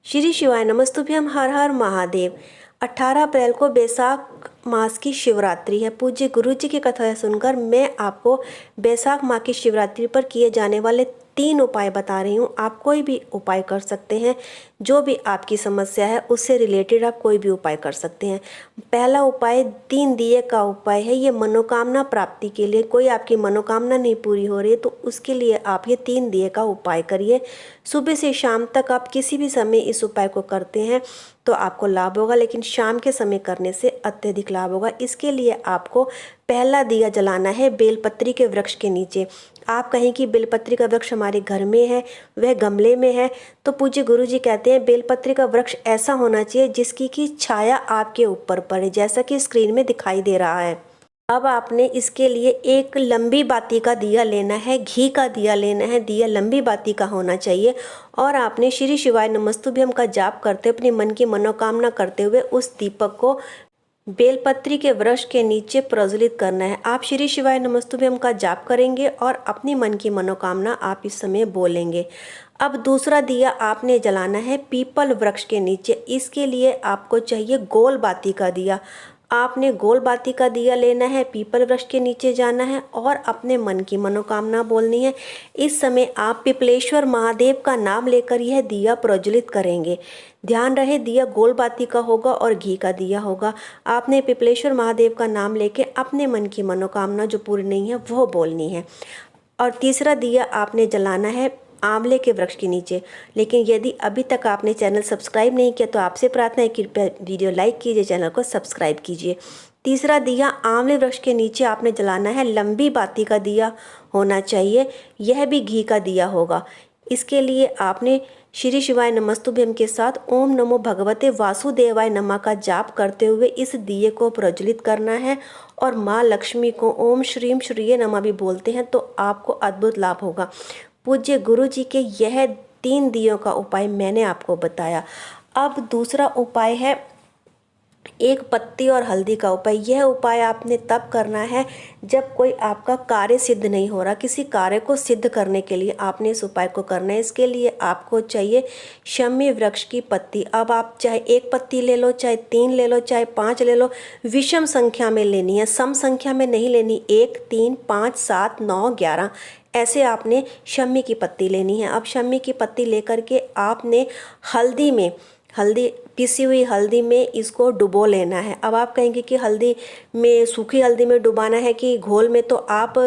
श्री शिवाय नमस्तुभ्यम। हर हर महादेव। 18 अप्रैल को बैसाख मास की शिवरात्रि है। पूज्य गुरु जी की कथा सुनकर मैं आपको बैसाख माह की शिवरात्रि पर किए जाने वाले 3 उपाय बता रही हूँ। आप कोई भी उपाय कर सकते हैं, जो भी आपकी समस्या है उससे रिलेटेड आप कोई भी उपाय कर सकते हैं। पहला उपाय 3 दिए का उपाय है। ये मनोकामना प्राप्ति के लिए, कोई आपकी मनोकामना नहीं पूरी हो रही है तो उसके लिए आप ये 3 दिए का उपाय करिए। सुबह से शाम तक आप किसी भी समय इस उपाय को करते हैं तो आपको लाभ होगा, लेकिन शाम के समय करने से अत्यधिक लाभ होगा। इसके लिए आपको पहला दिया जलाना है बेलपत्री के वृक्ष के नीचे। आप कहें कि बेलपत्री का वृक्ष हमारे घर में है, वह गमले में है, तो पूज्य गुरु जी कहते हैं बेलपत्री का वृक्ष ऐसा होना चाहिए जिसकी की छाया आपके ऊपर पड़े, जैसा कि स्क्रीन में दिखाई दे रहा है। अब आपने इसके लिए एक लंबी बाती का दिया लेना है, घी का दिया लेना है। दिया लंबी बाती का होना चाहिए और आपने श्री शिवाय नमस्तुभ्यम का जाप करते अपने मन की मनोकामना करते हुए उस दीपक को बेलपत्री के वृक्ष के नीचे प्रज्वलित करना है। आप श्री शिवाय नमस्तुभ्यम का जाप करेंगे और अपनी मन की मनोकामना आप इस समय बोलेंगे। अब दूसरा दिया आपने जलाना है पीपल वृक्ष के नीचे। इसके लिए आपको चाहिए गोल बाती का दिया। आपने गोल बाती का दिया लेना है, पीपल वृक्ष के नीचे जाना है और अपने मन की मनोकामना बोलनी है। इस समय आप पिपलेश्वर महादेव का नाम लेकर यह दिया प्रज्वलित करेंगे। ध्यान रहे दिया गोल बाती का होगा और घी का दिया होगा। आपने पिपलेश्वर महादेव का नाम लेके अपने मन की मनोकामना जो पूरी नहीं है वो बोलनी है। और तीसरा दिया आपने जलाना है आंवले के वृक्ष के नीचे। लेकिन यदि अभी तक आपने चैनल सब्सक्राइब नहीं किया तो आपसे प्रार्थना है कि कृपया वीडियो लाइक कीजिए, चैनल को सब्सक्राइब कीजिए। तीसरा दिया आंवले वृक्ष के नीचे आपने जलाना है लंबी बाती का दिया होना चाहिए, यह भी घी का दिया होगा। इसके लिए आपने श्री शिवाय नमस्तुभ्यम के साथ ओम नमो भगवते वासुदेवाय नमः का जाप करते हुए इस दिए को प्रज्वलित करना है और माँ लक्ष्मी को ओम श्रीम श्रीये नमः भी बोलते हैं तो आपको अद्भुत लाभ होगा। पूज्य गुरु जी के यह 3 दियों का उपाय मैंने आपको बताया। अब दूसरा उपाय है एक पत्ती और हल्दी का उपाय। यह उपाय आपने तब करना है जब कोई आपका कार्य सिद्ध नहीं हो रहा। किसी कार्य को सिद्ध करने के लिए आपने इस उपाय को करना है। इसके लिए आपको चाहिए शमी वृक्ष की पत्ती। अब आप चाहे 1 पत्ती ले लो, चाहे 3 ले लो, चाहे 5 ले लो, विषम संख्या में लेनी है, सम संख्या में नहीं लेनी। 1 3 5 7 9 11 ऐसे आपने शमी की पत्ती लेनी है। अब शमी की पत्ती लेकर के आपने हल्दी पिसी हुई हल्दी में इसको डुबो लेना है। अब आप कहेंगे कि हल्दी में, सूखी हल्दी में डुबाना है कि घोल में, तो आप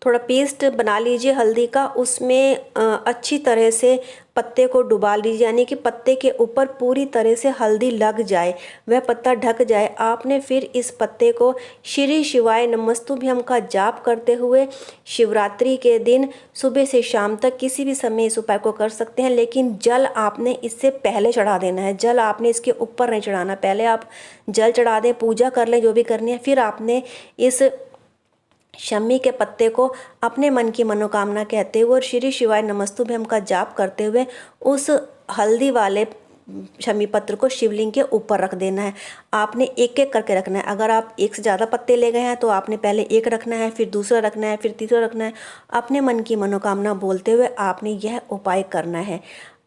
थोड़ा पेस्ट बना लीजिए हल्दी का, उसमें अच्छी तरह से पत्ते को डुबा लीजिए, यानी कि पत्ते के ऊपर पूरी तरह से हल्दी लग जाए, वह पत्ता ढक जाए। आपने फिर इस पत्ते को श्री शिवाय नमस्तुभ्यम का जाप करते हुए शिवरात्रि के दिन सुबह से शाम तक किसी भी समय इस उपाय को कर सकते हैं, लेकिन जल आपने इससे पहले चढ़ा देना है। जल आपने इसके ऊपर नहीं चढ़ाना, पहले आप जल चढ़ा दें, पूजा कर लें जो भी करनी है, फिर आपने इस शमी के पत्ते को अपने मन की मनोकामना कहते हुए और श्री शिवाय नमस्तुभ्यम का जाप करते हुए उस हल्दी वाले शमी पत्र को शिवलिंग के ऊपर रख देना है। आपने एक एक करके रखना है। अगर आप एक से ज़्यादा पत्ते ले गए हैं तो आपने पहले एक रखना है, फिर दूसरा रखना है, फिर तीसरा रखना है। अपने मन की मनोकामना बोलते हुए आपने यह उपाय करना है।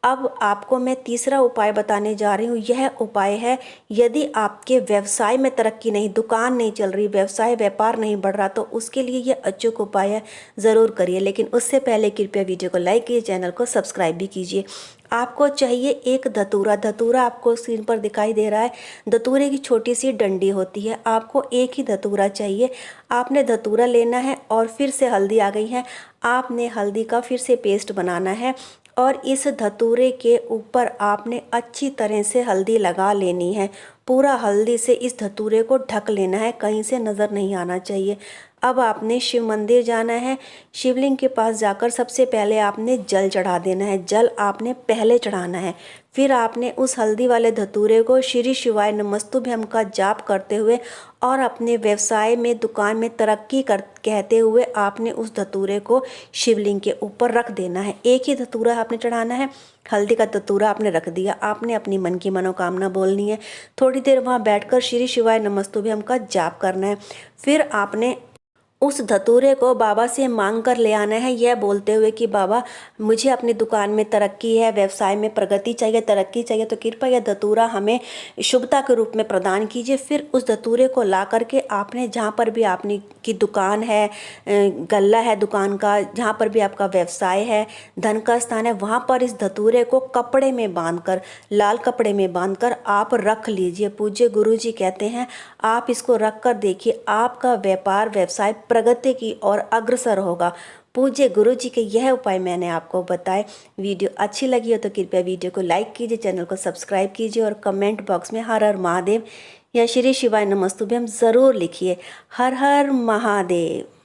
अब आपको मैं तीसरा उपाय बताने जा रही हूँ। यह उपाय है यदि आपके व्यवसाय में तरक्की नहीं, दुकान नहीं चल रही, व्यवसाय व्यापार नहीं बढ़ रहा, तो उसके लिए यह अचूक उपाय है, ज़रूर करिए। लेकिन उससे पहले कृपया वीडियो को लाइक कीजिए, चैनल को सब्सक्राइब भी कीजिए। आपको चाहिए एक धतूरा। धतूरा आपको स्क्रीन पर दिखाई दे रहा है। धतूरे की छोटी सी डंडी होती है, आपको एक ही धतूरा चाहिए। आपने धतूरा लेना है और फिर से हल्दी आ गई है, आपने हल्दी का फिर से पेस्ट बनाना है और इस धतूरे के ऊपर आपने अच्छी तरह से हल्दी लगा लेनी है। पूरा हल्दी से इस धतूरे को ढक लेना है, कहीं से नज़र नहीं आना चाहिए। अब आपने शिव मंदिर जाना है। शिवलिंग के पास जाकर सबसे पहले आपने जल चढ़ा देना है। जल आपने पहले चढ़ाना है। फिर आपने उस हल्दी वाले धतूरे को श्री शिवाय नमस्तुभ्यम का जाप करते हुए और अपने व्यवसाय में, दुकान में तरक्की कर कहते हुए आपने उस धतूरे को शिवलिंग के ऊपर रख देना है। एक ही धतूरा आपने चढ़ाना है। हल्दी का धतूरा आपने रख दिया, आपने अपनी मन की मनोकामना बोलनी है। थोड़ी देर वहाँ बैठकर श्री शिवाय नमस्तुभ्यम का जाप करना है। फिर आपने उस धतूरे को बाबा से मांग कर ले आना है, यह बोलते हुए कि बाबा मुझे अपनी दुकान में तरक्की है, व्यवसाय में प्रगति चाहिए, तरक्की चाहिए, तो कृपया यह धतूरा हमें शुभता के रूप में प्रदान कीजिए। फिर उस धतूरे को ला करके आपने जहाँ पर भी आपने की दुकान है, गल्ला है दुकान का, जहाँ पर भी आपका व्यवसाय है, धन का स्थान है, वहाँ पर इस धतूरे को कपड़े में बांधकर, लाल कपड़े में बांधकर आप रख लीजिए। पूज्य गुरु जी कहते हैं आप इसको रख कर देखिए, आपका व्यापार व्यवसाय प्रगति की ओर अग्रसर होगा। पूज्य गुरु जी के यह उपाय मैंने आपको बताए। वीडियो अच्छी लगी हो तो कृपया वीडियो को लाइक कीजिए, चैनल को सब्सक्राइब कीजिए और कमेंट बॉक्स में हर हर महादेव या श्री शिवाय नमस्तुभ्यम ज़रूर लिखिए। हर हर महादेव।